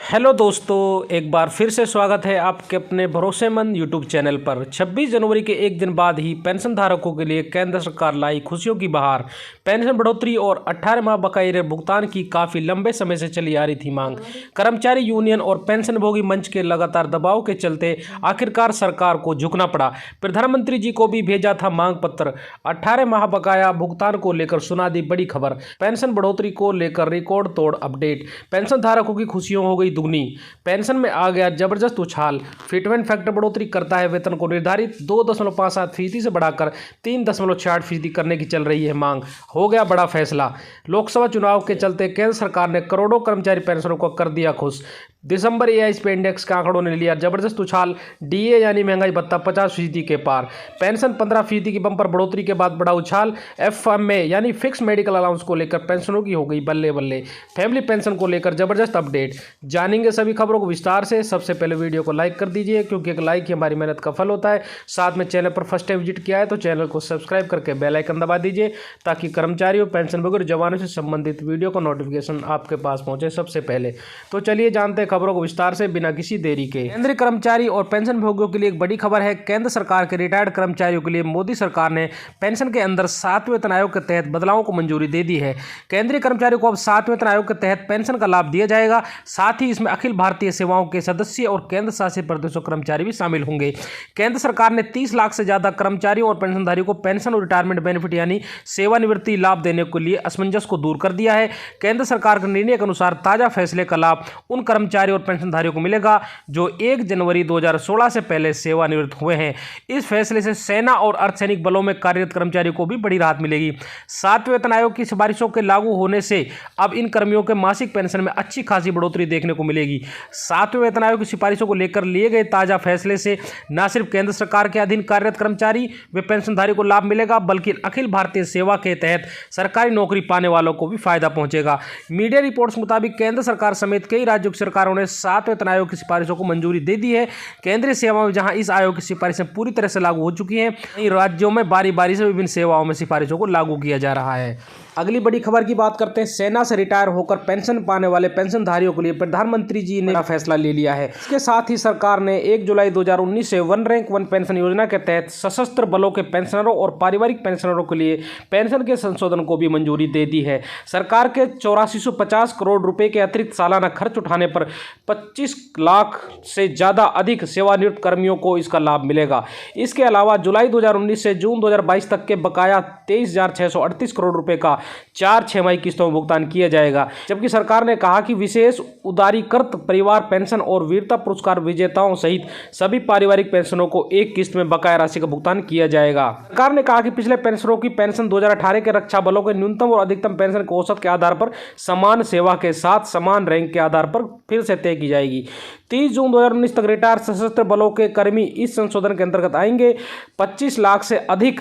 Hello दोस्तों, एक बार फिर से स्वागत है आपके अपने भरोसेमंद यूट्यूब चैनल पर। 26 जनवरी के एक दिन बाद ही पेंशन धारकों के लिए केंद्र सरकार लाई खुशियों की बहार। पेंशन बढ़ोतरी और 18 माह बकाये ऋण भुगतान की काफ़ी लंबे समय से चली आ रही थी मांग। कर्मचारी यूनियन और पेंशनभोगी मंच के लगातार दबाव के चलते आखिरकार सरकार को झुकना पड़ा। प्रधानमंत्री जी को भी भेजा था मांग पत्र। 18 माह बकाया भुगतान को लेकर सुना दी बड़ी खबर। पेंशन बढ़ोतरी को लेकर रिकॉर्ड तोड़ अपडेट। पेंशन धारकों की खुशियों हो गई दुगनी। पेंशन में आ गया जबरदस्त उछाल। फिटमेंट फैक्टर बढ़ोतरी करता है वेतन को निर्धारित 2.57% से बढ़ाकर 3.68% करने की चल रही है मांग। हो गया बड़ा फैसला। लोकसभा चुनाव के चलते केंद्र सरकार ने करोड़ों कर्मचारी पेंशनरों को कर दिया खुश। दिसंबर एआईएसपी इंडेक्स के आंकड़ों ने लिया जबरदस्त उछाल। डीए यानी महंगाई भत्ता 50% के पार। पेंशन 15% की बम्पर बढ़ोतरी के बाद बड़ा उछाल। एफएमए यानी फिक्स मेडिकल अलाउंस को लेकर पेंशनों की हो गई बल्ले बल्ले। फैमिली पेंशन को लेकर जबरदस्त अपडेट। जानेंगे सभी खबरों को विस्तार से। सबसे पहले वीडियो को लाइक कर दीजिए, क्योंकि एक लाइक ही हमारी मेहनत का फल होता है। साथ में चैनल पर फर्स्ट टाइम विजिट किया है तो चैनल को सब्सक्राइब करके बेल आइकन दबा दीजिए, ताकि कर्मचारियों, पेंशनभोगी और जवानों से संबंधित वीडियो का नोटिफिकेशन आपके पास पहुंचे सबसे पहले। तो चलिए जानते हैं खबरों को विस्तार से बिना किसी देरी के। केंद्रीय कर्मचारी और पेंशनभोगियों के लिए एक बड़ी खबर है। केंद्र सरकार के रिटायर्ड कर्मचारियों के लिए मोदी सरकार ने पेंशन के अंदर 7वें वेतन आयोग के तहत बदलावों को मंजूरी दे दी है। केंद्रीय कर्मचारियों को अब 7वें वेतन आयोग के तहत पेंशन का लाभ दिया जाएगा। साथ ही इसमें अखिल भारतीय सेवाओं के सदस्य और केंद्र शासित प्रदेशों कर्मचारी भी शामिल होंगे। केंद्र सरकार ने 30 लाख से ज्यादा कर्मचारियों और पेंशनधारियों को पेंशन और रिटायरमेंट बेनिफिट यानी सेवानिवृत्ति लाभ देने के लिए असमंजस को दूर कर दिया है। केंद्र सरकार के निर्णय के अनुसार ताजा फैसले का लाभ उन कर्मचारियों और पेंशनधारियों को मिलेगा जो 1 जनवरी 2016 से पहले सेवानिवृत्त हुए हैं। इस फैसले से सेना और अर्धसैनिक बलों में कार्यरत कर्मचारियों को भी बड़ी राहत मिलेगी। 7वें वेतन आयोग की सिफारिशों के लागू होने से अब इन कर्मियों के मासिक पेंशन में अच्छी खासी बढ़ोतरी देखने को मिलेगी। 7वें वेतन आयोग की सिफारिशों को लेकर लिए गए ताजा फैसले से न सिर्फ केंद्र सरकार के अधीन कार्यरत कर्मचारी व पेंशनधारी को लाभ मिलेगा, बल्कि अखिल भारतीय सेवा के तहत सरकारी नौकरी पाने वालों को भी फायदा पहुंचेगा। मीडिया रिपोर्ट्स मुताबिक केंद्र सरकार समेत कई राज्यों की सरकारों ने 7वें वेतन आयोग की सिफारिशों को मंजूरी दे दी है। केंद्रीय सेवाओं में जहां इस आयोग की सिफारिशें पूरी तरह से लागू हो चुकी हैं, वहीं राज्यों में बारी बारी से विभिन्न सेवाओं में सिफारिशों को लागू किया जा रहा है। अगली बड़ी खबर की बात करते हैं। सेना से रिटायर होकर पेंशन पाने वाले पेंशनधारियों के लिए प्रधानमंत्री जी ने फैसला ले लिया है। इसके साथ ही सरकार ने 1 जुलाई 2019 से 1 रैंक 1 पेंशन योजना के तहत सशस्त्र बलों के पेंशनरों और पारिवारिक पेंशनरों के लिए पेंशन के संशोधन को भी मंजूरी दे दी है। सरकार के 8450 करोड़ रुपए के अतिरिक्त सालाना खर्च उठाने पर 25 लाख से ज्यादा अधिक सेवानिवृत्त कर्मियों को इसका लाभ मिलेगा। इसके अलावा जुलाई 2019 से जून 2022 तक के बकाया 23,638 करोड़ रुपए का 4 छमाही किस्तों में भुगतान किया जाएगा। जबकि सरकार ने कहा कि विशेष उदारीकृत परिवार पेंशन और वीरता पुरस्कार विजेताओं सहित सभी पारिवारिक पेंशनों को एक किस्त में बकाया राशि का भुगतान किया जाएगा। सरकार ने कहा कि पिछले पेंशनरों की पेंशन 2018 के रक्षा बलों के न्यूनतम और अधिकतम पेंशन के औसत के आधार पर समान सेवा के साथ समान रैंक के आधार पर फिर से तय की जाएगी। 30 जून 2019 तक रिटायर सशस्त्र बलों के कर्मी इस संशोधन के अंतर्गत आएंगे। 25 लाख से अधिक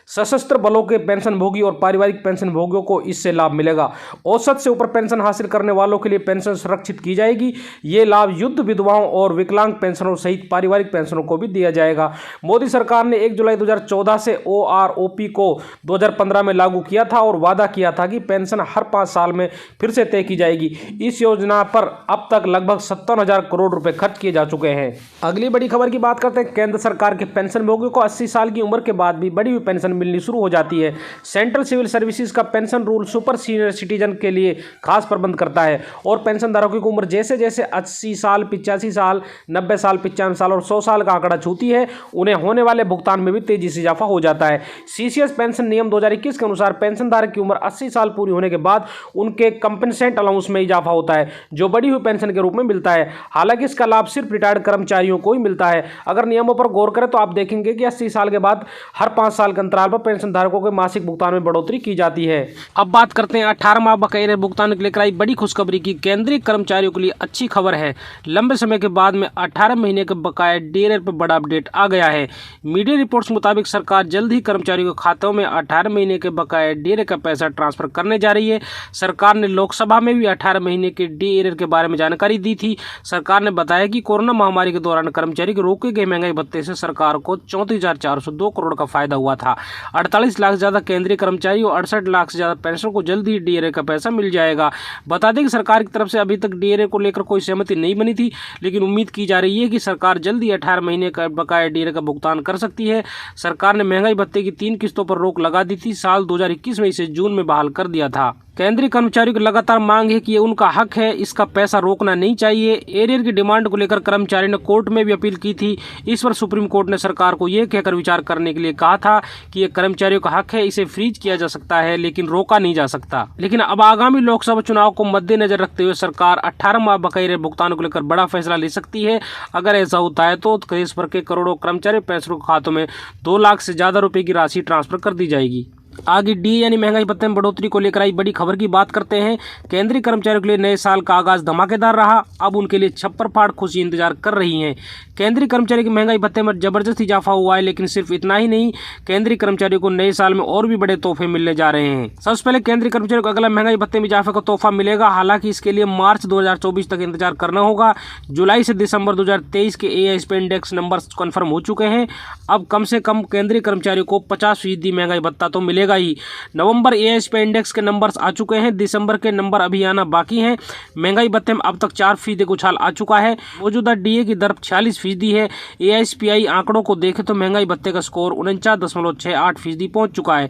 सशस्त्र बलों के पेंशनभोगी और पारिवारिक पेंशनभोगियों को इससे लाभ मिलेगा। औसत से ऊपर पेंशन हासिल करने वालों के लिए पेंशन सुरक्षित की जाएगी। ये लाभ युद्ध विधवाओं और विकलांग पेंशनरों सहित पारिवारिक पेंशनों को भी दिया जाएगा। मोदी सरकार ने 1 जुलाई 2014 से ओआरओपी को 2015 में लागू किया था और वादा किया था कि पेंशन हर 5 साल में फिर से तय की जाएगी। इस योजना पर अब तक लगभग 57,000 करोड़ रुपए खर्च किए जा चुके हैं। अगली बड़ी खबर की बात करते हैं। केंद्र सरकार के पेंशनभोगियों को 80 साल की उम्र के बाद भी बढ़ी हुई पेंशन मिलनी शुरू हो जाती है। सेंट्रल सिविल सर्विसेज का pension rule super senior citizen के लिए खास प्रबंध करता है और पेंशनधारकों की उम्र जैसे जैसे 80 साल, 85 साल, 90 साल, 95 साल और 100 साल का आंकड़ा छूती है, उन्हें होने वाले भुगतान में भी तेजी से इजाफा हो जाता है। सीसीएस पेंशन नियम 2021 के अनुसार पेंशनधारक की उम्र 80 साल पूरी होने के बाद उनके कंपनसेंट अलाउंस में इजाफा होता है, जो बढ़ी हुई पेंशन के रूप में मिलता है। हालांकि इसका लाभ सिर्फ रिटायर्ड कर्मचारियों को ही मिलता है। अगर नियमों पर गौर करें तो आप देखेंगे कि 80 साल के बाद हर 5 साल के अंतराल पर पेंशनधारकों के मासिक भुगतान में बढ़ोतरी की जाती है। अब बात करते हैं 18 माह बकाये भुगतान के लेकर आई बड़ी खुशखबरी की। केंद्रीय कर्मचारियों के लिए अच्छी खबर है। लंबे समय के बाद में 18 महीने के बकाये डीए पर बड़ा अपडेट आ गया है। मीडिया रिपोर्ट्स मुताबिक सरकार जल्द ही कर्मचारियों के खातों में 18 महीने के बकाये डीए का पैसा ट्रांसफर करने जा रही है। सरकार ने लोकसभा में भी 18 महीने के डीए के बारे में जानकारी दी थी। सरकार ने बताया कि कोरोना महामारी के दौरान कर्मचारी के रोके गए महंगाई भत्ते से सरकार को 34,402 करोड़ का फायदा हुआ था। 48 लाख से ज़्यादा केंद्रीय कर्मचारी और 68 लाख से ज़्यादा पेंशनर को जल्द ही डीएनए का पैसा मिल जाएगा। बता दें कि सरकार की तरफ से अभी तक डीएनए को लेकर कोई सहमति नहीं बनी थी, लेकिन उम्मीद की जा रही है कि सरकार जल्द ही 18 महीने का बकाया डीएनए का भुगतान कर सकती है। सरकार ने महंगाई भत्ते की 3 किस्तों पर रोक लगा दी थी। साल 2021 में इसे जून में बहाल कर दिया था। केंद्रीय कर्मचारियों की लगातार मांग है कि ये उनका हक है, इसका पैसा रोकना नहीं चाहिए। एरियर की डिमांड को लेकर कर्मचारी ने कोर्ट में भी अपील की थी। इस पर सुप्रीम कोर्ट ने सरकार को ये कहकर विचार करने के लिए कहा था कि ये कर्मचारियों का हक है, इसे फ्रीज किया जा सकता है लेकिन रोका नहीं जा सकता। लेकिन अब आगामी लोकसभा चुनाव को मद्देनजर रखते हुए सरकार 18 माह बकाया भुगतान को लेकर बड़ा फैसला ले सकती है। अगर ऐसा होता है तो देश भर के करोड़ों कर्मचारी पेंशनरों के खातों में 2 लाख से ज्यादा रुपए की राशि ट्रांसफर कर दी जाएगी। आगे डी यानी महंगाई भत्ते में बढ़ोतरी को लेकर आई बड़ी खबर की बात करते हैं। केंद्रीय कर्मचारियों के लिए नए साल का आगाज धमाकेदार रहा। अब उनके लिए छप्पर फाड़ खुशी इंतजार कर रही हैं। केंद्रीय कर्मचारी के महंगाई भत्ते में जबरदस्त इजाफा हुआ है, लेकिन सिर्फ इतना ही नहीं, केंद्रीय कर्मचारियों को नए साल में और भी बड़े तोहफे मिलने जा रहे हैं। सबसे पहले केंद्रीय कर्मचारियों को अगला महंगाई भत्ते में इजाफे का तोहफा मिलेगा। हालांकि इसके लिए मार्च 2024 तक इंतजार करना होगा। जुलाई से दिसंबर 2023 के एआईएसपी इंडेक्स नंबर कन्फर्म हो चुके हैं। अब कम से कम केंद्रीय कर्मचारियों को 50% महंगाई भत्ता तो मिलेगा ही। नवंबर एआईएसपी इंडेक्स के नंबर्स आ चुके हैं, दिसंबर के नंबर अभी आना बाकी हैं। महंगाई भत्ते में अब तक 4% का उछाल आ चुका है। मौजूदा डीए की दर 46% है। एआईएसपीआई आंकड़ों को देखें तो महंगाई भत्ते का स्कोर 49.68% पहुंच चुका है।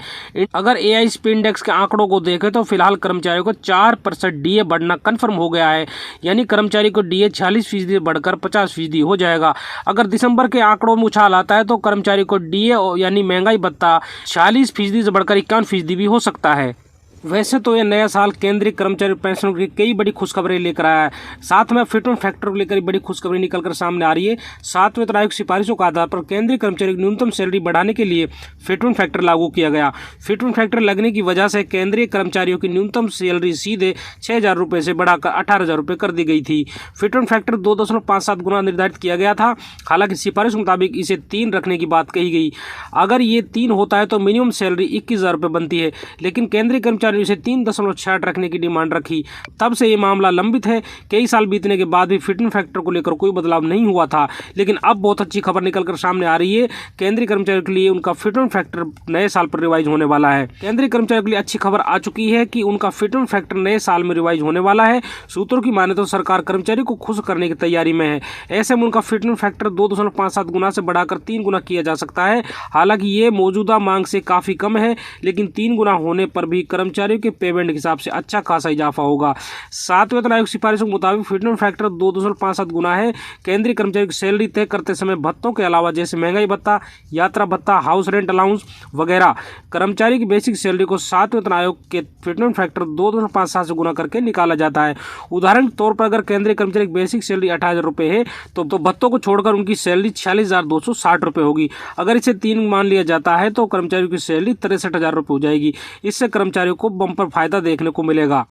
अगर एआईएसपी इंडेक्स के आंकड़ों को देखें तो फिलहाल कर्मचारियों को 4% डीए बढ़ना कन्फर्म हो गया है, यानी कर्मचारी को डीए 46% बढ़कर 50% हो जाएगा। अगर दिसंबर के आंकड़ों में उछाल आता है तो कर्मचारी को डीए यानी महंगाई भत्ता 46% से बढ़कर 51% भी हो सकता है। वैसे तो ये नया साल केंद्रीय कर्मचारी पेंशनों की कई बड़ी खुशखबरें लेकर आया है। साथ में फिटमेंट फैक्टर को लेकर बड़ी खुशखबरी निकलकर सामने आ रही है। साथ में आयोग सिफारिशों के आधार पर केंद्रीय कर्मचारी की न्यूनतम सैलरी बढ़ाने के लिए फिटमेंट फैक्टर लागू किया गया। फिटमेंट फैक्टर लगने की वजह से केंद्रीय कर्मचारियों की न्यूनतम सैलरी सीधे 6,000 रुपये से बढ़ाकर 18,000 रुपये कर दी गई थी। फिटमेंट फैक्टर 2.57 गुना निर्धारित किया गया था। हालांकि सिफारिश के मुताबिक इसे 3 रखने की बात कही गई। अगर ये 3 होता है तो मिनिमम सैलरी 21,000 रुपये बनती है, लेकिन केंद्रीय कर्मचारी इसे 3.66 रखने की डिमांड रखी। तब से ये मामला लंबित है। कई साल बीतने के बाद भी फिटमेंट फैक्टर को लेकर कोई बदलाव नहीं हुआ था, लेकिन अब बहुत अच्छी खबर निकलकर सामने आ रही है। केंद्रीय कर्मचारियों के लिए उनका फिटमेंट फैक्टर नए साल पर रिवाइज होने वाला है। केंद्रीय कर्मचारियों के लिए अच्छी खबर आ चुकी है कि उनका फिटमेंट फैक्टर नए साल में रिवाइज होने वाला है। सूत्रों की माने तो सरकार कर्मचारी को खुश करने की तैयारी में है। ऐसे में उनका फिटमेंट फैक्टर 2.57 गुना से बढ़ाकर 3 गुना किया जा सकता है। हालांकि ये मौजूदा मांग से काफी कम है, लेकिन 3 गुना होने पर भी कर्मचारियों के पेमेंट के हिसाब से अच्छा खासा इजाफा होगा। सातवें वेतन आयोग सिफारिशों के मुताबिक फिटमेंट फैक्टर 2.57 गुना है। केंद्रीय कर्मचारी की सैलरी तय करते समय भत्तों के अलावा जैसे महंगाई भत्ता, यात्रा भत्ता, हाउस रेंट अलाउंस वगैरह कर्मचारी की बेसिक सैलरी को सातवें वेतन आयोग के फिटमेंट फैक्टर 2.57 से गुना करके निकाला जाता है। उदाहरण के तौर पर अगर केंद्रीय कर्मचारी की बेसिक सैलरी 18,000 रुपये है तो भत्तों को छोड़कर उनकी सैलरी 46,260 रुपये होगी। अगर इसे 3 मान लिया जाता है तो कर्मचारियों की सैलरी 63,000 रुपये हो जाएगी। इससे कर्मचारियों को बम्पर फायदा देखने को मिलेगा।